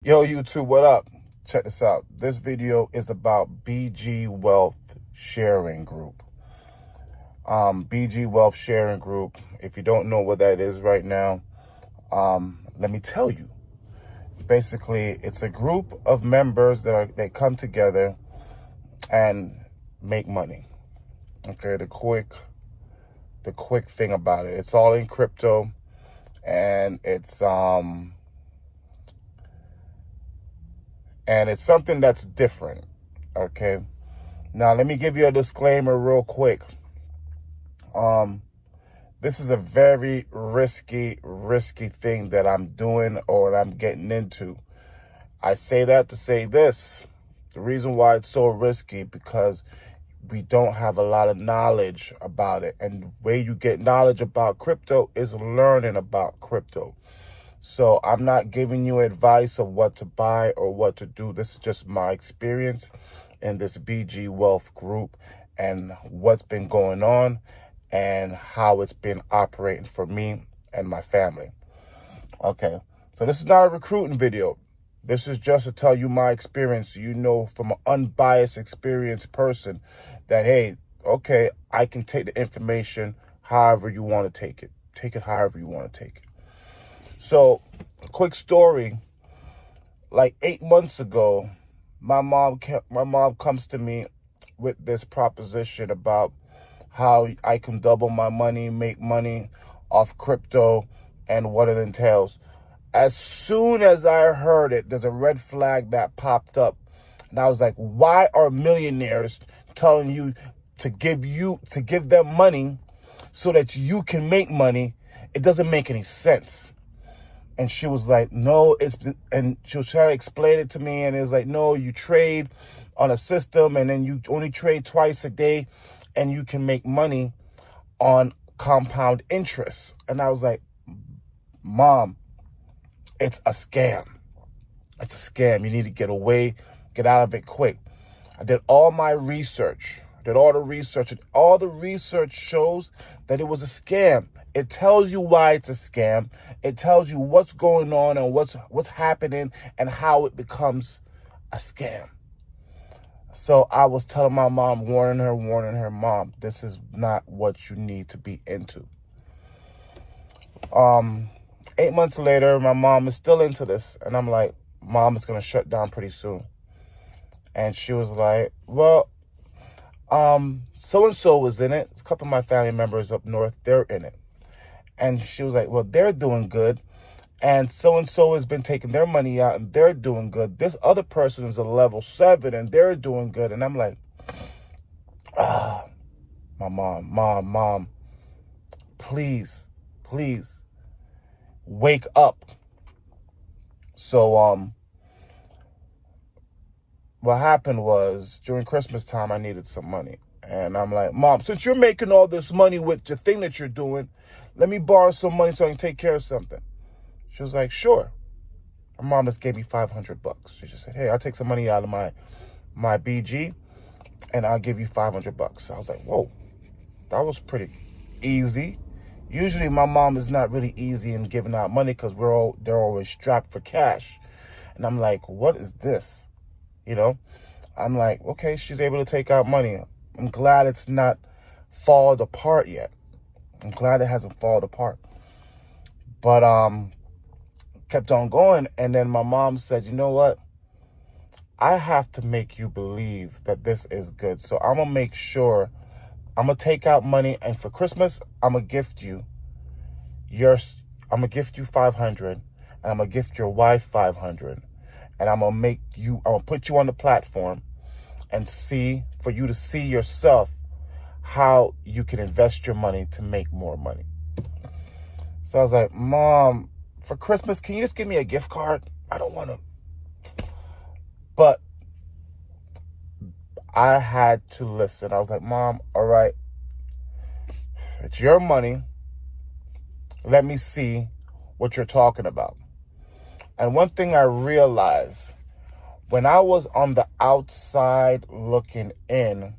Yo, YouTube, what up? Check this out. This video is about BG Wealth Sharing Group. BG Wealth Sharing Group. If you don't know what that is right now, let me tell you. Basically, it's a group of members that come together and make money. Okay, the quick thing about it. It's all in crypto, and it's something that's different. Okay. Now, let me give you a disclaimer real quick. This is a very risky thing that I'm doing or I'm getting into. I say that to say this. The reason why it's so risky because we don't have a lot of knowledge about it. And the way you get knowledge about crypto is learning about crypto. So I'm not giving you advice of what to buy or what to do. This is just my experience in this BG Wealth group and what's been going on and how it's been operating for me and my family. Okay, so this is not a recruiting video. This is just to tell you my experience. You know, from an unbiased, experienced person that, hey, okay, I can take the information however you want to take it. Take it however you want to take it. So, quick story. Like 8 months ago, my mom comes to me with this proposition about how I can double my money, make money off crypto, and what it entails. As soon as I heard it, there's a red flag that popped up. And I was like, why are millionaires telling you to give them money so that you can make money? It doesn't make any sense. And she was like, no, and she was trying to explain it to me. And it was like, no, you trade on a system and then you only trade twice a day and you can make money on compound interest. And I was like, Mom, it's a scam. It's a scam. You need to get out of it quick. I did all my research. And all the research shows that it was a scam. It tells you why it's a scam. It tells you what's going on and what's happening and how it becomes a scam. So I was telling my mom, warning her, Mom, this is not what you need to be into. 8 months later, my mom is still into this. And I'm like, Mom, it's going to shut down pretty soon. And she was like, well, so-and-so was in it. A couple of my family members up north, they're in it. And she was like, well, they're doing good. And so-and-so has been taking their money out and they're doing good. This other person is a level 7 and they're doing good. And I'm like, my mom, please, wake up. So, what happened was during Christmas time, I needed some money. And I'm like, Mom, since you're making all this money with the thing that you're doing, let me borrow some money so I can take care of something. She was like, sure. My mom just gave me $500. She just said, hey, I'll take some money out of my BG and I'll give you $500. So I was like, whoa, that was pretty easy. Usually my mom is not really easy in giving out money because they're always strapped for cash. And I'm like, what is this? You know, I'm like, okay, she's able to take out money. I'm glad it's not fallen apart yet. I'm glad it hasn't fallen apart. But kept on going. And then my mom said, you know what? I have to make you believe that this is good. So I'm going to make sure I'm going to take out money. And for Christmas, I'm going to gift you $500. And I'm going to gift your wife $500. And I'm going to put you on the platform and for you to see yourself how you can invest your money to make more money. So I was like, Mom, for Christmas, can you just give me a gift card? I don't want to. But I had to listen. I was like, Mom, all right, it's your money. Let me see what you're talking about. And one thing I realized, when I was on the outside looking in,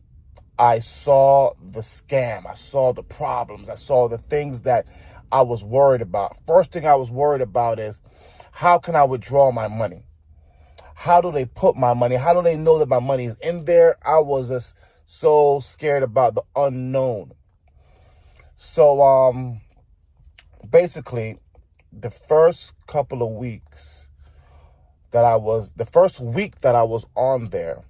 I saw the scam. I saw the problems. I saw the things that I was worried about. First thing I was worried about is, how can I withdraw my money? How do they put my money? How do they know that my money is in there? I was just so scared about the unknown. So basically, the first couple of weeks the first week that I was on there,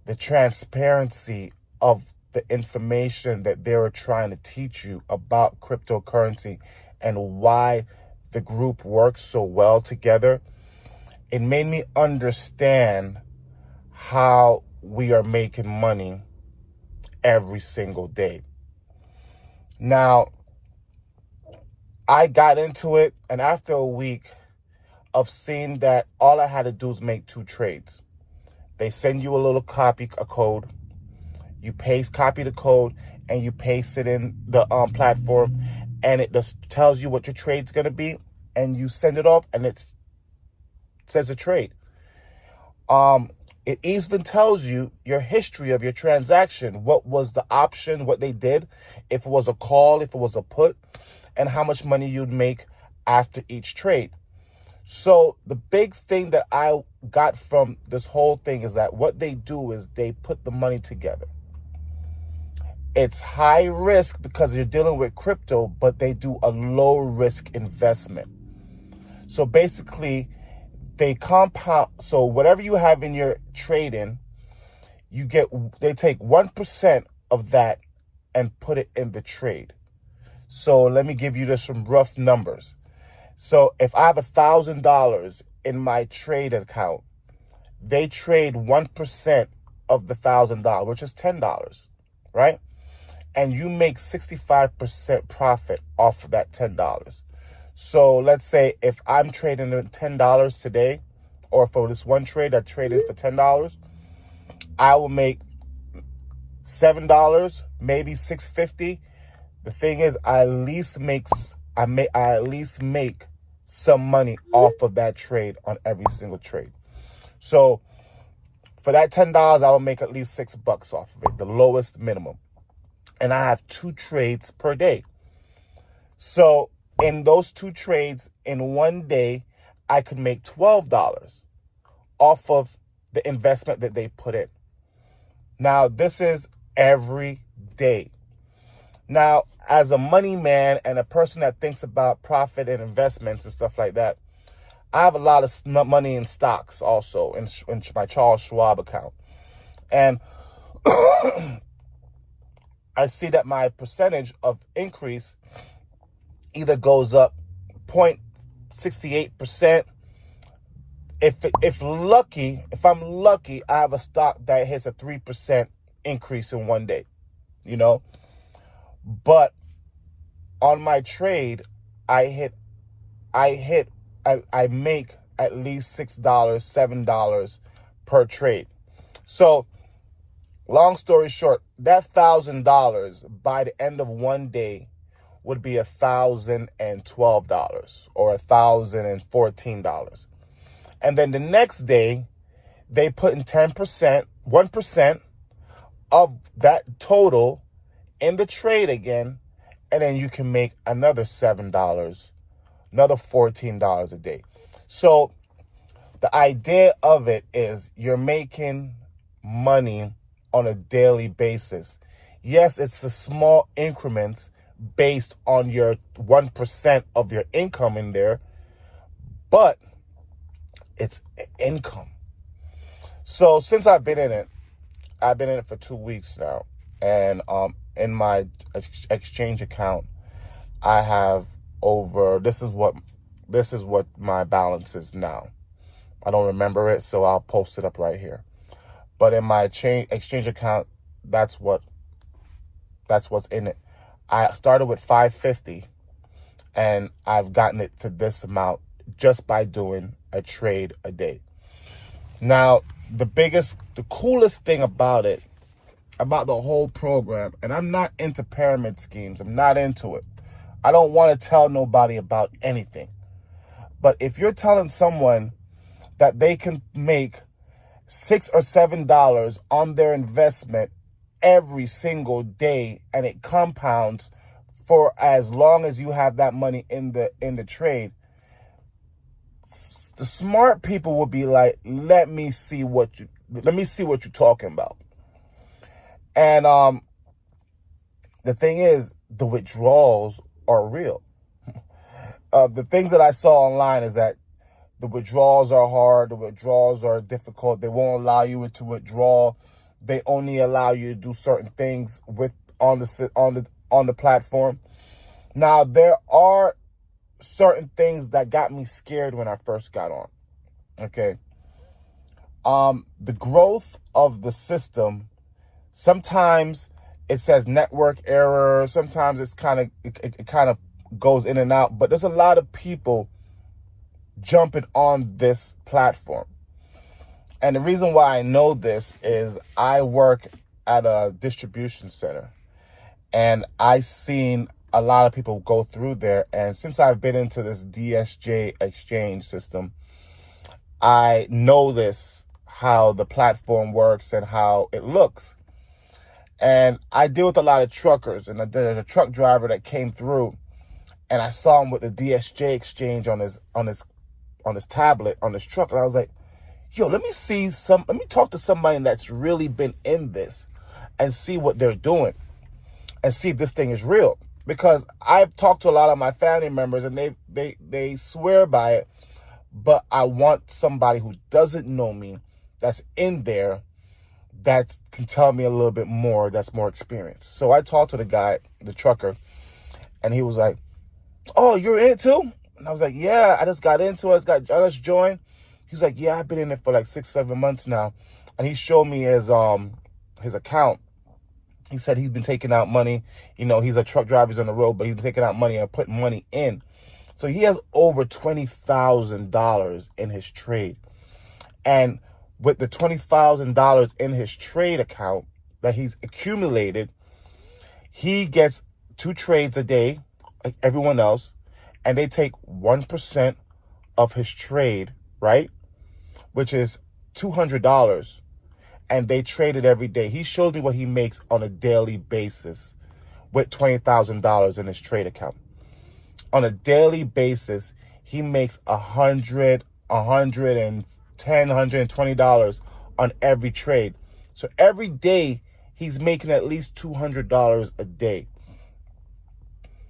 the transparency of the information that they were trying to teach you about cryptocurrency and why the group works so well together, it made me understand how we are making money every single day. Now, I got into it, and after a week of seeing that all I had to do is make 2 trades. They send you a little a code. You copy the code, and you paste it in the platform, and it just tells you what your trade's going to be, and you send it off, and it says a trade. It even tells you your history of your transaction, what was the option, what they did, if it was a call, if it was a put, and how much money you'd make after each trade. So the big thing that I got from this whole thing is that what they do is they put the money together. It's high risk because you're dealing with crypto, but they do a low risk investment. So basically, they compound. So whatever you have in your trading, they take 1% of that and put it in the trade. So let me give you just some rough numbers. So if I have $1,000 in my trade account, they trade 1% of the $1,000, which is $10, right? And you make 65% profit off of that $10. So let's say if I'm trading at $10 today, or for this one trade I traded for $10, I will make $7, maybe $6.50. The thing is, I at least make some money off of that trade on every single trade. So for that $10, I will make at least $6 off of it, the lowest minimum. And I have 2 trades per day. So in those 2 trades in one day, I could make $12 off of the investment that they put in. Now, this is every day. Now, as a money man and a person that thinks about profit and investments and stuff like that, I have a lot of money in stocks also in my Charles Schwab account. And I see that my percentage of increase either goes up 0.68%. If I'm lucky, I have a stock that hits a 3% increase in one day, But on my trade, I make at least $6, $7 per trade. So long story short, that $1,000 by the end of one day would be $1,012 or $1,014. And then the next day, they put in 1% of that total in the trade again, and then you can make another $7, another $14 a day. So the idea of it is you're making money on a daily basis. Yes, it's a small increment based on your 1% of your income in there, but it's income. So since I've been in it for 2 weeks now, and in my exchange account, I have this is what my balance is now. I don't remember it, so I'll post it up right here. But in my exchange account, that's what's in it. I started with $550, and I've gotten it to this amount just by doing a trade a day. Now, the coolest thing about it, about the whole program, and I'm not into pyramid schemes. I'm not into it. I don't want to tell nobody about anything. But if you're telling someone that they can make $6 or $7 on their investment every single day, and it compounds for as long as you have that money in the trade, The smart people would be like, let me see what you're talking about. And the thing is, the withdrawals are real. The things that I saw online is that the withdrawals are hard. The withdrawals are difficult. They won't allow you to withdraw. They only allow you to do certain things on the platform. Now, there are certain things that got me scared when I first got on. Okay. The growth of the system, sometimes it says network error. Sometimes it kind of goes in and out, but there's a lot of people jumping on this platform. And the reason why I know this is I work at a distribution center, and I've seen a lot of people go through there. And since I've been into this DSJ exchange system, I know how the platform works and how it looks. And I deal with a lot of truckers, and there's a truck driver that came through, and I saw him with the DSJ exchange on his tablet, on his truck. And I was like, yo, let me talk to somebody that's really been in this and see what they're doing and see if this thing is real. Because I've talked to a lot of my family members, and they swear by it, but I want somebody who doesn't know me, that's in there, that can tell me a little bit more, that's more experienced. So I talked to the guy, the trucker, and he was like, oh, you're in it too? And I was like, yeah, I just got into it. I just joined. He was like, yeah, I've been in it for like 6-7 months now. And he showed me his account. He said he's been taking out money. You know, he's a truck driver, he's on the road, but he's been taking out money and putting money in. So he has over $20,000 in his trade. And with the $20,000 in his trade account that he's accumulated, he gets 2 trades a day, like everyone else, and they take 1% of his trade, right? Which is $200, and they trade it every day. He showed me what he makes on a daily basis with $20,000 in his trade account. On a daily basis, he makes $100, $110, $120 on every trade. So every day, he's making at least $200 a day.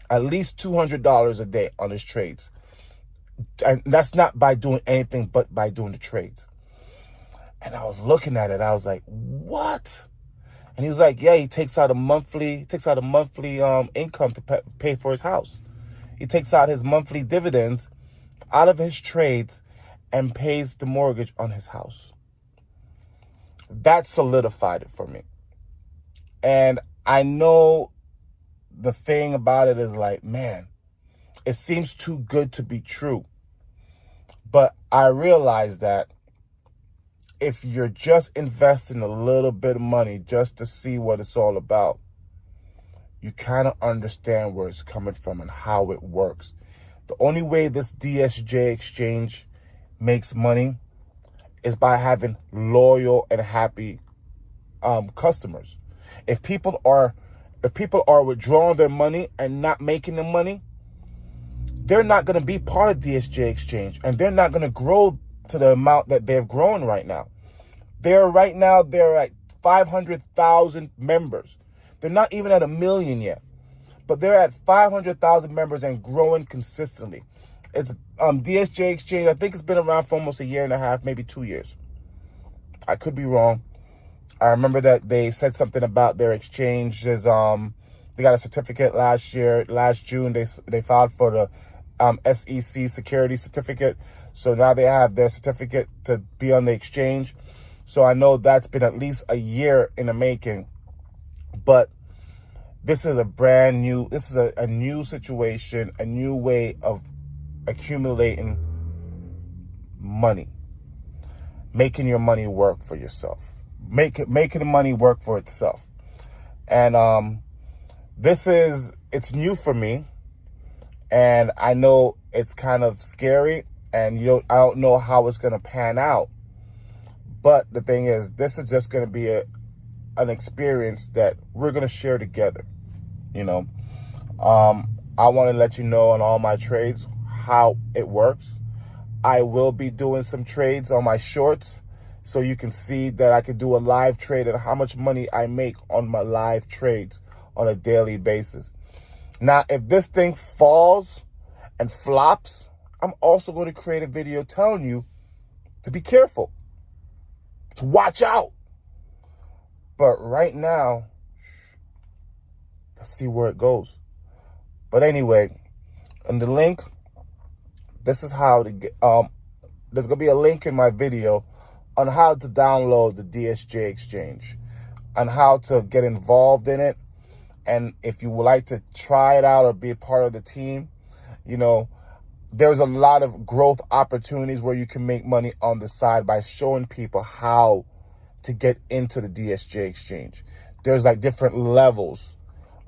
At least $200 a day on his trades. And that's not by doing anything but by doing the trades. And I was looking at it. I was like, what? And he was like, yeah, he takes out a monthly income to pay for his house. He takes out his monthly dividends out of his trades and pays the mortgage on his house. That solidified it for me. And I know the thing about it is like, man, it seems too good to be true. But I realized that if you're just investing a little bit of money just to see what it's all about, you kind of understand where it's coming from and how it works. The only way this DSJ exchange makes money is by having loyal and happy customers. If people are withdrawing their money and not making the money, they're not going to be part of DSJ exchange, and they're not going to grow to the amount that they're growing right now. They're at 500,000 members. They're not even at 1 million yet, but they're at 500,000 members and growing consistently. It's DSJ exchange. I think it's been around for almost 1.5 years, maybe 2 years. I could be wrong. I remember that they said something about their exchanges. They got a certificate last June. They filed for the SEC security certificate. So now they have their certificate to be on the exchange. So I know that's been at least 1 year in the making. But this is a new situation, a new way of accumulating money, making your money work for yourself, making the money work for itself. And it's new for me, and I know it's kind of scary, and I don't know how it's going to pan out. But the thing is, this is just going to be an experience that we're going to share together. I want to let you know on all my trades how it works. I will be doing some trades on my shorts, so you can see that I could do a live trade and how much money I make on my live trades on a daily basis. Now, if this thing falls and flops, I'm also going to create a video telling you to be careful, to watch out. But right now, let's see where it goes. But anyway, on the link, this is how to get, there's going to be a link in my video on how to download the DSJ exchange and how to get involved in it. And if you would like to try it out or be a part of the team, you know, there's a lot of growth opportunities where you can make money on the side by showing people how to get into the DSJ exchange. There's like different levels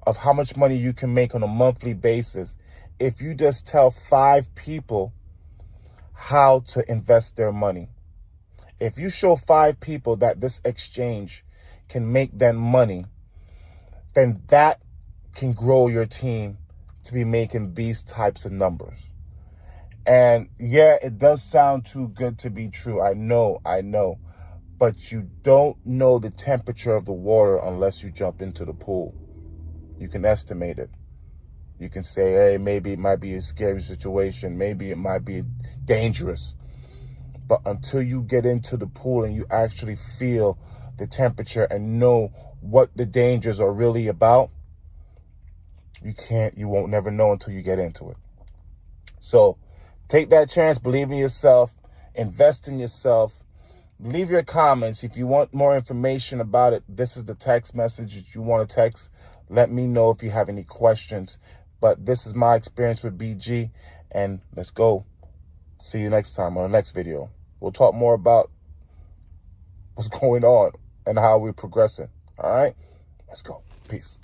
of how much money you can make on a monthly basis if you just tell 5 people how to invest their money. If you show 5 people that this exchange can make them money, then that can grow your team to be making these types of numbers. And yeah, it does sound too good to be true. I know. But you don't know the temperature of the water unless you jump into the pool. You can estimate it. You can say, hey, maybe it might be a scary situation. Maybe it might be dangerous. But until you get into the pool and you actually feel the temperature and know what the dangers are really about, you won't never know until you get into it. So take that chance, believe in yourself, invest in yourself. Leave your comments. If you want more information about it, this is the text message that you want to text. Let me know if you have any questions. But this is my experience with BG, and let's go. See you next time on the next video. We'll talk more about what's going on and how we're progressing. All right? Let's go. Peace.